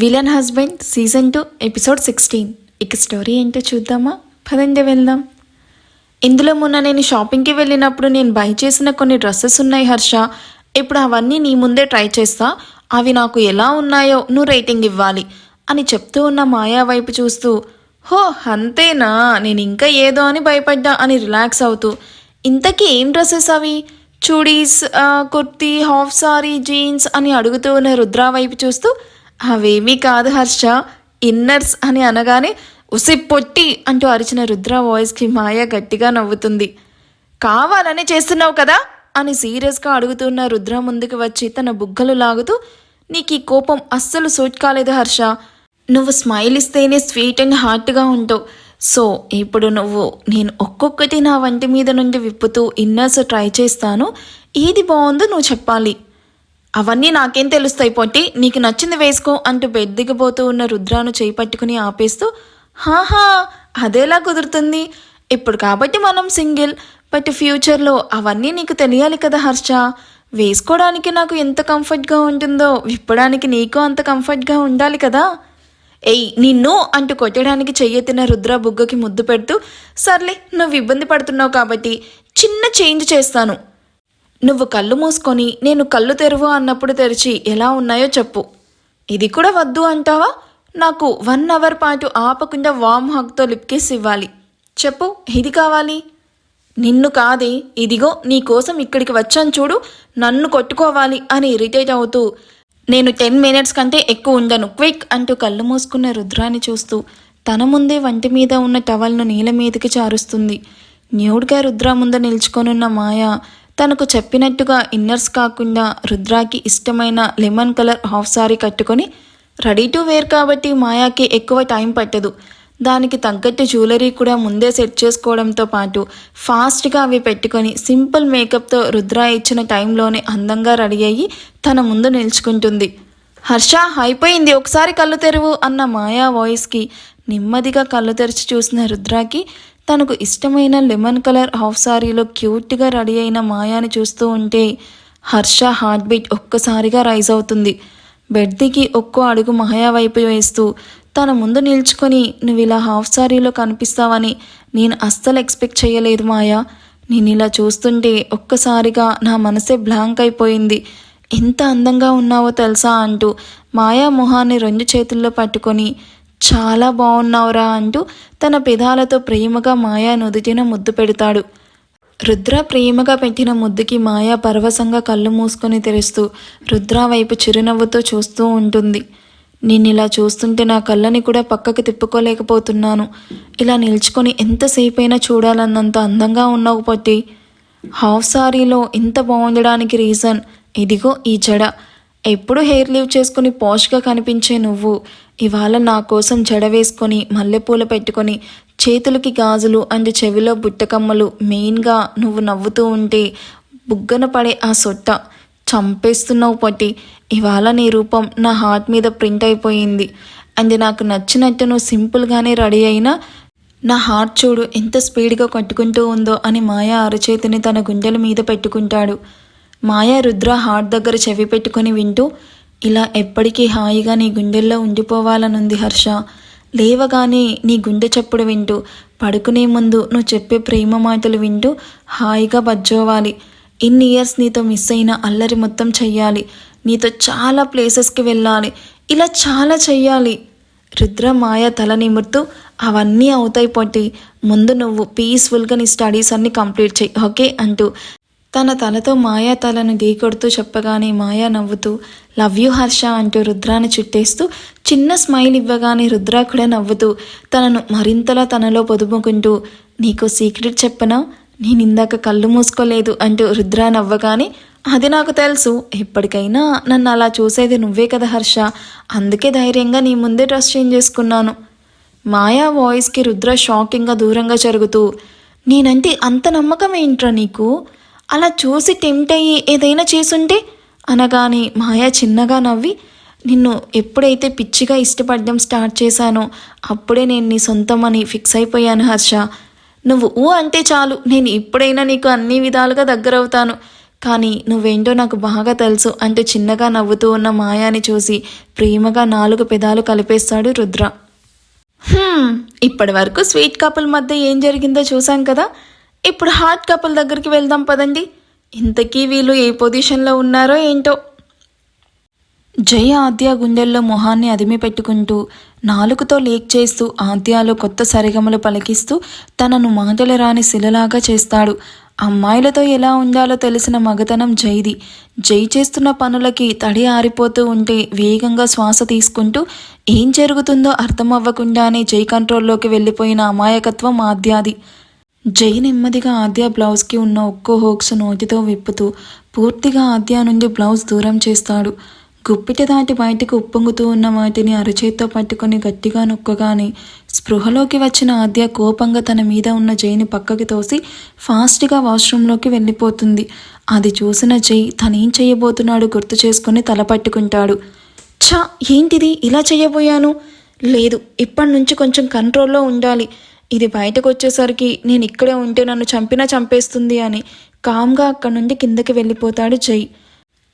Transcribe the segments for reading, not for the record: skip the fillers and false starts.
Villain husband season 2 episode 16. ఇక story ఏంటో చూద్దామా? పదండి వెళ్దాం. ఇందులో మొన్న నేను షాపింగ్కి వెళ్ళినప్పుడు నేను బై చేసిన కొన్ని డ్రెస్సెస్ ఉన్నాయి హర్ష. ఇప్పుడు అవన్నీ నీ ముందే ట్రై చేస్తా, అవి నాకు ఎలా ఉన్నాయో నువ్వు రేటింగ్ ఇవ్వాలి అని చెప్తూ ఉన్న మాయా వైపు చూస్తూ, హో అంతేనా, నేను ఇంకా ఏదో అని భయపడ్డా అని రిలాక్స్ అవుతూ, ఇంతకీ ఏం డ్రెస్సెస్ అవి? చూడీస్, కుర్తీ, హాఫ్ సారీ, జీన్స్ అని అడుగుతూ ఉన్న రుద్ర వైపు చూస్తూ, అవేమీ కాదు హర్ష, ఇన్నర్స్ అని అనగానే ఉసి పొట్టి అంటూ అరిచిన రుద్ర వాయిస్కి మాయ గట్టిగా నవ్వుతుంది. కావాలని చేస్తున్నావు కదా అని సీరియస్గా అడుగుతున్న రుద్ర ముందుకు వచ్చి తన బుగ్గలు లాగుతూ, నీకు ఈ కోపం అస్సలు సూట్ కాలేదు హర్ష. నువ్వు స్మైల్ ఇస్తేనే స్వీట్ అండ్ హార్ట్గా ఉంటావు. సో ఇప్పుడు నేను ఒక్కొక్కటి నా వంటి మీద నుండి విప్పుతూ ఇన్నర్స్ ట్రై చేస్తాను, ఏది బాగుందో నువ్వు చెప్పాలి. అవన్నీ నాకేం తెలుస్తాయి పొట్టి, నీకు నచ్చింది వేసుకో అంటూ బెడ్ దిగబోతూ ఉన్న రుద్రాను చేయి పట్టుకుని ఆపేస్తూ, హాహా అదేలా కుదురుతుంది, ఇప్పుడు కాబట్టి మనం సింగిల్, బట్ ఫ్యూచర్లో అవన్నీ నీకు తెలియాలి కదా హర్ష. వేసుకోవడానికి నాకు ఎంత కంఫర్ట్గా ఉంటుందో విప్పడానికి నీకు అంత కంఫర్ట్గా ఉండాలి కదా. ఏయ్ నిన్ను అంటూ కొట్టడానికి చెయ్యెత్తిన రుద్ర బుగ్గకి ముద్దు పెడుతూ, సర్లే నువ్వు ఇబ్బంది పడుతున్నావు కాబట్టి చిన్న చేంజ్ చేస్తాను. నువ్వు కళ్ళు మూసుకొని నేను కళ్ళు తెరువు అన్నప్పుడు తెరిచి ఎలా ఉన్నాయో చెప్పు. ఇది కూడా వద్దు అంటావా? నాకు 1 అవర్ పాటు ఆపకుండా వామ్ హగ్తో లిప్ కిస్ ఇవ్వాలి. చెప్పు ఇది కావాలి. నిన్ను కాదే, ఇదిగో నీ కోసం ఇక్కడికి వచ్చాను చూడు, నన్ను కొట్టుకోవాలి అని ఇరిటేట్ అవుతూ, నేను 10 మినిట్స్ కంటే ఎక్కువ ఉండను, క్విక్ అంటూ కళ్ళు మూసుకున్న రుద్రాన్ని చూస్తూ తన ముందే వంటి మీద ఉన్న టవల్ను నీళ్ళ మీదకి చారుస్తుంది. న్యూడ్గా రుద్ర ముందు నిల్చుకొనున్న మాయ తనకు చెప్పినట్టుగా ఇన్నర్స్ కాకుండా రుద్రాకి ఇష్టమైన లెమన్ కలర్ హాఫ్ సారీ కట్టుకొని రెడీ టు వేర్ కాబట్టి మాయాకి ఎక్కువ టైం పట్టదు. దానికి తగ్గట్టు జ్యువెలరీ కూడా ముందే సెట్ చేసుకోవడంతో పాటు ఫాస్ట్గా అవి పెట్టుకొని సింపుల్ మేకప్తో రుద్ర ఇచ్చిన టైంలోనే అందంగా రెడీ అయ్యి తన ముందు నిల్చుకుంటుంది. హర్ష అయిపోయింది, ఒకసారి కళ్ళు తెరువు అన్న మాయా వాయిస్కి నెమ్మదిగా కళ్ళు తెరిచి చూసిన రుద్రాకి తనకు ఇష్టమైన లెమన్ కలర్ హాఫ్ సారీలో క్యూట్గా రెడీ అయిన మాయాని చూస్తూ ఉంటే హర్ష హార్ట్ బీట్ ఒక్కసారిగా రైజ్ అవుతుంది. బెడ్ దిగి ఒక్కో అడుగు మాయా వైపు వేస్తూ తన ముందు నిల్చుకొని, నువ్వు ఇలా హాఫ్ సారీలో కనిపిస్తావని నేను అస్సలు ఎక్స్పెక్ట్ చేయలేదు మాయా. నేను ఇలా చూస్తుంటే ఒక్కసారిగా నా మనసే బ్లాంక్ అయిపోయింది. ఎంత అందంగా ఉన్నావో తెలుసా అంటూ మాయా మొహాన్ని 2 చేతుల్లో పట్టుకొని, చాలా బాగున్నావురా అంటూ తన పెదాలతో ప్రేమగా మాయా నుదుటిన ముద్దు పెడతాడు. రుద్ర ప్రేమగా పెట్టిన ముద్దుకి మాయా పరవశంగా కళ్ళు మూసుకొని తెరుస్తూ రుద్ర వైపు చిరునవ్వుతో చూస్తూ ఉంటుంది. నేను ఇలా చూస్తుంటే నా కళ్ళని కూడా పక్కకు తిప్పుకోలేకపోతున్నాను. ఇలా నిల్చుకొని ఎంతసేపైనా చూడాలన్నంత అందంగా ఉన్నావు పొట్టి. హాఫ్ సారీలో ఇంత బాగుండడానికి రీజన్ ఇదిగో ఈ జడ. ఎప్పుడు హెయిర్ లీవ్ చేసుకుని పాష్గా కనిపించే నువ్వు ఇవాళ నా కోసం జడ వేసుకొని మల్లెపూలు పెట్టుకొని చేతులకి గాజులు అండ్ చెవిలో బుట్టకమ్మలు, మెయిన్గా నువ్వు నవ్వుతూ ఉంటే బుగ్గన పడే ఆ సొట్ట చంపేస్తున్నావు పొట్టి. ఇవాళ నీ రూపం నా హార్ట్ మీద ప్రింట్ అయిపోయింది. అండ్ నాకు నచ్చినట్టు నువ్వు సింపుల్గానే రెడీ అయినా నా హార్ట్ చూడు ఎంత స్పీడ్గా కొట్టుకుంటూ ఉందో అని మాయా అరచేతిని తన గుండెల మీద పెట్టుకుంటాడు. మాయా రుద్ర హార్ట్ దగ్గర చెవి పెట్టుకొని వింటూ, ఇలా ఎప్పటికీ హాయిగా నీ గుండెల్లో ఉండిపోవాలనుంది హర్ష. లేవగానే నీ గుండె చప్పుడు వింటూ, పడుకునే ముందు నువ్వు చెప్పే ప్రేమ మాటలు వింటూ హాయిగా బజ్జోవాలి. ఇన్ని ఇయర్స్ నీతో మిస్ అయిన అల్లరి మొత్తం చెయ్యాలి, నీతో చాలా ప్లేసెస్కి వెళ్ళాలి, ఇలా చాలా చెయ్యాలి. రుద్ర మాయ తల నిమురుతూ, అవన్నీ అవుతాయి పొట్టి, ముందు నువ్వు పీస్ఫుల్గా నీ స్టడీస్ అన్నీ కంప్లీట్ చెయ్యి ఓకే అంటూ తన తలతో మాయా తలను గీకొడుతూ చెప్పగానే మాయా నవ్వుతూ లవ్ యూ హర్ష అంటూ రుద్రాన్ని చుట్టేస్తూ చిన్న స్మైల్ ఇవ్వగానే రుద్ర కూడా నవ్వుతూ తనను మరింతలా తనలో పొదుపుకుంటూ, నీకు సీక్రెట్ చెప్పనా, నేను ఇందాక కళ్ళు మూసుకోలేదు అంటూ రుద్ర నవ్వగానే, అది నాకు తెలుసు, ఎప్పటికైనా నన్ను అలా చూసేది నువ్వే కదా హర్ష, అందుకే ధైర్యంగా నీ ముందే డ్రెస్ చేంజ్ చేసుకున్నాను. మాయా వాయిస్కి రుద్ర షాకింగ్గా దూరంగా జరుగుతూ, నేనంటే అంత నమ్మకం ఏంట్రా నీకు, అలా చూసి టెంప్ట్ అయ్యి ఏదైనా చేసుంటే అనగానే మాయా చిన్నగా నవ్వి, నిన్ను ఎప్పుడైతే పిచ్చిగా ఇష్టపడడం స్టార్ట్ చేశానో అప్పుడే నేను నీ సొంతం అని ఫిక్స్ అయిపోయాను హర్ష. నువ్వు అంటే చాలు, నేను ఇప్పుడైనా నీకు అన్ని విధాలుగా దగ్గరవుతాను. కానీ నువ్వేంటో నాకు బాగా తెలుసు అంటూ చిన్నగా నవ్వుతూ ఉన్న మాయాని చూసి ప్రేమగా 4 పెదాలు కలిపేస్తాడు రుద్ర. ఇప్పటి వరకు స్వీట్ కపుల్ మధ్య ఏం జరిగిందో చూసాం కదా, ఇప్పుడు హాట్ కపుల్ దగ్గరికి వెళ్దాం పదండి. ఇంతకీ వీళ్ళు ఏ పొజిషన్లో ఉన్నారో ఏంటో. జై ఆద్య గుండెల్లో మొహాన్ని అదిమి పెట్టుకుంటూ నాలుకతో లేక్ చేస్తూ ఆద్యాలో కొత్త సరిగమలు పలికిస్తూ తనను మాటలు రాని శిలలాగా చేస్తాడు. అమ్మాయిలతో ఎలా ఉండాలో తెలిసిన మగతనం జైది. జై చేస్తున్న పనులకి తడి ఆరిపోతూ ఉంటే వేగంగా శ్వాస తీసుకుంటూ ఏం జరుగుతుందో అర్థమవ్వకుండానే జై కంట్రోల్లోకి వెళ్ళిపోయిన అమాయకత్వం ఆద్యాది. జై నెమ్మదిగా ఆద్య బ్లౌజ్కి ఉన్న ఒక్కో హోక్స్ నోటితో విప్పుతూ పూర్తిగా ఆద్య నుండి బ్లౌజ్ దూరం చేస్తాడు. గుప్పిట దాటి బయటకు ఉప్పొంగుతూ ఉన్న వాటిని అరచేత్తో పట్టుకొని గట్టిగా నొక్కగానే స్పృహలోకి వచ్చిన ఆద్య కోపంగా తన మీద ఉన్న జైని పక్కకి తోసి ఫాస్ట్గా వాష్రూంలోకి వెళ్ళిపోతుంది. అది చూసిన జై తనేం చేయబోతున్నాడు గుర్తు చేసుకుని తల పట్టుకుంటాడు. ఛా, ఏంటిది ఇలా చేయబోయాను? లేదు, ఇప్పటి నుంచి కొంచెం కంట్రోల్లో ఉండాలి. ఇది బయటకు వచ్చేసరికి నేను ఇక్కడే ఉంటే నన్ను చంపినా చంపేస్తుంది అని కామ్గా అక్కడి నుండి కిందకి వెళ్ళిపోతాడు జై.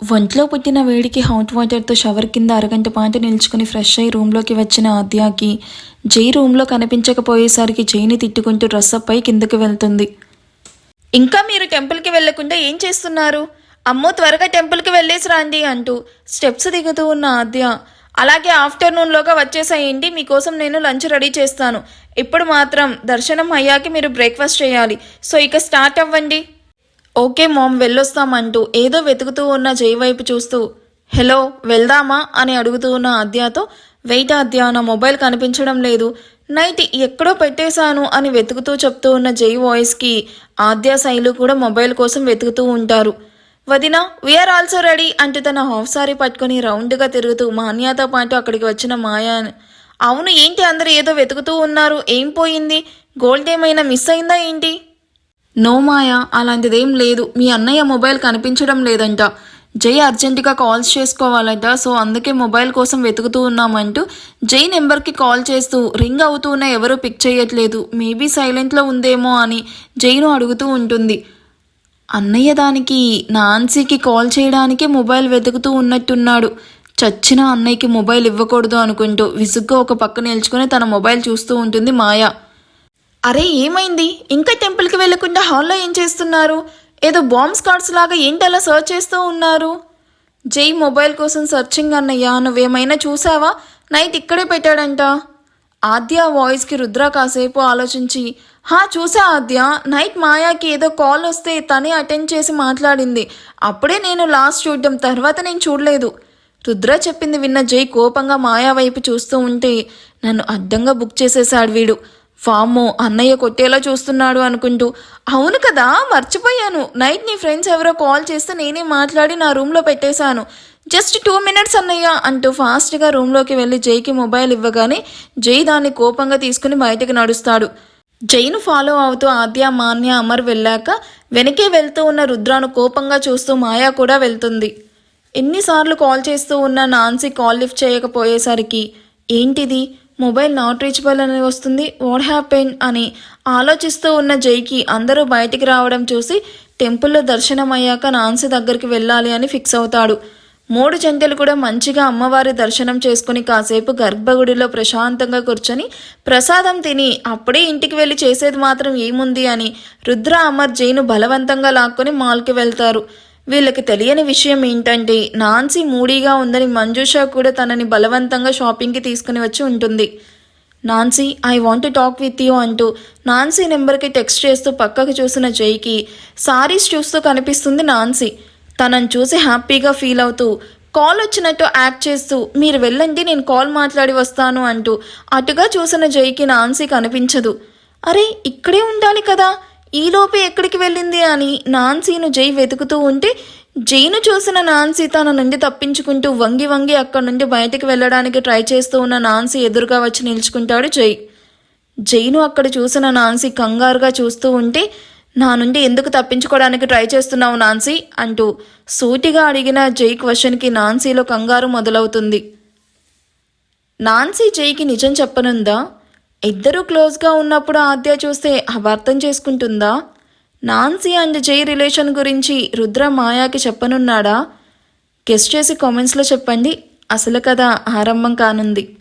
ఒంట్లో పుట్టిన వేడికి హాట్ వాటర్తో షవర్ కింద అరగంట పాటు నిల్చుకుని ఫ్రెష్ అయి రూమ్లోకి వచ్చిన ఆద్యాకి జై రూమ్లో కనిపించకపోయేసరికి జైని తిట్టుకుంటూ డ్రెస్అప్ అయి కిందకి వెళ్తుంది. ఇంకా మీరు టెంపుల్కి వెళ్లకుండా ఏం చేస్తున్నారు? అమ్మో, త్వరగా టెంపుల్కి వెళ్ళేసి రండి అంటూ స్టెప్స్ దిగుతూ ఉన్న ఆద్య, అలాగే ఆఫ్టర్నూన్లోగా వచ్చేసేయండి, మీకోసం నేను లంచ్ రెడీ చేస్తాను. ఇప్పుడు మాత్రం దర్శనం అయ్యాక మీరు బ్రేక్ఫాస్ట్ చేయాలి. సో ఇక స్టార్ట్ అవ్వండి. ఓకే మామ్, వెళ్ళొస్తామంటూ ఏదో వెతుకుతూ ఉన్న జై వైపు చూస్తూ హలో వెళ్దామా అని అడుగుతూ ఉన్న ఆద్యతో, వెయిట్ ఆద్య, నా మొబైల్ కనిపించడం లేదు, నైట్ ఎక్కడో పెట్టేశాను అని వెతుకుతూ చెప్తూ ఉన్న జై వాయిస్కి ఆద్య శైలు కూడా మొబైల్ కోసం వెతుకుతూ ఉంటారు. వదినా, వీఆర్ ఆల్సో రెడీ అంటూ తన హాఫ్ సారీ పట్టుకొని రౌండ్గా తిరుగుతూ మాన్యాతో పాటు అక్కడికి వచ్చిన మాయా, అవును ఏంటి అందరూ ఏదో వెతుకుతూ ఉన్నారు, ఏం పోయింది? గోల్డ్ ఏమైనా మిస్ అయిందా ఏంటి? నో మాయా, అలాంటిదేం లేదు. మీ అన్నయ్య మొబైల్ కనిపించడం లేదంట. జై అర్జెంటుగా కాల్స్ చేసుకోవాలట, సో అందుకే మొబైల్ కోసం వెతుకుతూ ఉన్నామంటూ జై నెంబర్కి కాల్ చేస్తూ రింగ్ అవుతూనే ఎవరూ పిక్ చేయట్లేదు, మేబీ సైలెంట్లో ఉందేమో అని జైను అడుగుతూ ఉంటుంది. అన్నయ్య దానికి నాన్సీకి కాల్ చేయడానికి మొబైల్ వెతుకుతూ ఉన్నట్టున్నాడు. చచ్చిన అన్నయ్యకి మొబైల్ ఇవ్వకూడదు అనుకుంటూ విసుగ్గా ఒక పక్క నిల్చుకొని తన మొబైల్ చూస్తూ ఉంటుంది మాయా. అరే ఏమైంది? ఇంకా టెంపుల్కి వెళ్లకుండా హాల్లో ఏం చేస్తున్నారు? ఏదో బాంబ్ స్కాట్స్ లాగా ఏంటి అలా సర్చ్ చేస్తూ ఉన్నారు? జై మొబైల్ కోసం సర్చింగ్ అన్నయ్య, నువ్వేమైనా చూసావా? నైట్ ఇక్కడే పెట్టాడంట. ఆద్య వాయిస్కి రుద్ర కాసేపు ఆలోచించి, చూసా ఆద్య, నైట్ మాయాకి ఏదో కాల్ వస్తే తనే అటెండ్ చేసి మాట్లాడింది, అప్పుడే నేను లాస్ట్ చూడడం, తర్వాత నేను చూడలేదు. రుద్ర చెప్పింది విన్న జై కోపంగా మాయా వైపు చూస్తూ ఉంటే, నన్ను అడ్డంగా బుక్ చేసేశాడు వీడు, వామ్మో అన్నయ్య కొట్టేలా చూస్తున్నాడు అనుకుంటూ, అవును కదా మర్చిపోయాను, నైట్ నీ ఫ్రెండ్స్ ఎవరో కాల్ చేస్తే నేనే మాట్లాడి నా రూమ్లో పెట్టేశాను, జస్ట్ 2 మినిట్స్ అన్నయ్య అంటూ ఫాస్ట్గా రూమ్లోకి వెళ్ళి జైకి మొబైల్ ఇవ్వగానే జై దాన్ని కోపంగా తీసుకుని బయటకు నడుస్తాడు. జైను ఫాలో అవుతూ ఆద్య, మాన్య, అమర్ వెళ్ళాక వెనకే వెళ్తూ ఉన్న రుద్రాను కోపంగా చూస్తూ మాయా కూడా వెళ్తుంది. ఎన్నిసార్లు కాల్ చేస్తూ ఉన్న నాన్సీ కాల్ లిఫ్ట్ చేయకపోయేసరికి ఏంటిది మొబైల్ నాట్ రీచబుల్ అని వస్తుంది, వాట్ హ్యాపెన్ అని ఆలోచిస్తూ ఉన్న జైకి అందరూ బయటికి రావడం చూసి టెంపుల్లో దర్శనం అయ్యాక నాన్సీ దగ్గరికి వెళ్ళాలి అని ఫిక్స్ అవుతాడు. 3 జంటలు కూడా మంచిగా అమ్మవారి దర్శనం చేసుకుని కాసేపు గర్భగుడిలో ప్రశాంతంగా కూర్చొని ప్రసాదం తిని అప్పుడే ఇంటికి వెళ్ళి చేసేది మాత్రం ఏముంది అని రుద్ర, అమర్ జైను బలవంతంగా లాక్కొని మాల్కి వెళ్తారు. వీళ్ళకి తెలియని విషయం ఏంటంటే నాన్సీ మూడీగా ఉందని మంజుష కూడా తనని బలవంతంగా షాపింగ్కి తీసుకుని వచ్చి ఉంటుంది. Nancy, I want to talk with you అంటూ నాన్సీ నెంబర్కి టెక్స్ట్ చేస్తూ పక్కకు చూసిన జైకి సారీస్ చూస్తూ కనిపిస్తుంది నాన్సీ. తనని చూసి హ్యాపీగా ఫీల్ అవుతూ కాల్ వచ్చినట్టు యాక్ట్ చేస్తూ మీరు వెళ్ళండి నేను కాల్ మాట్లాడి వస్తాను అంటూ అటుగా చూసిన జైకి నాన్సీ కనిపించదు. అరే ఇక్కడే ఉండాలి కదా, ఈలోపే ఎక్కడికి వెళ్ళింది అని నాన్సీను జై వెతుకుతూ ఉంటే జైను చూసిన నాన్సీ తన నుండి తప్పించుకుంటూ వంగి వంగి అక్కడి నుండి బయటకు వెళ్ళడానికి ట్రై చేస్తూ ఉన్న నాన్సీ ఎదురుగా వచ్చి నిల్చుకుంటాడు జై. జైను అక్కడ చూసిన నాన్సీ కంగారుగా చూస్తూ ఉంటే, నా నుండి ఎందుకు తప్పించుకోవడానికి ట్రై చేస్తున్నావు నాన్సీ అంటూ సూటిగా అడిగిన జై క్వశ్చన్కి నాన్సీలో కంగారు మొదలవుతుంది. నాన్సీ జైకి నిజం చెప్పనుందా? ఇద్దరూ క్లోజ్గా ఉన్నప్పుడు ఆద్య చూస్తే అపార్థం చేసుకుంటుందా? నాన్సీ అండ్ జై రిలేషన్ గురించి రుద్ర మాయాకి చెప్పనున్నాడా? గెస్ట్ చేసి కామెంట్స్లో చెప్పండి. అసలు కథ ఆరంభం కానుంది.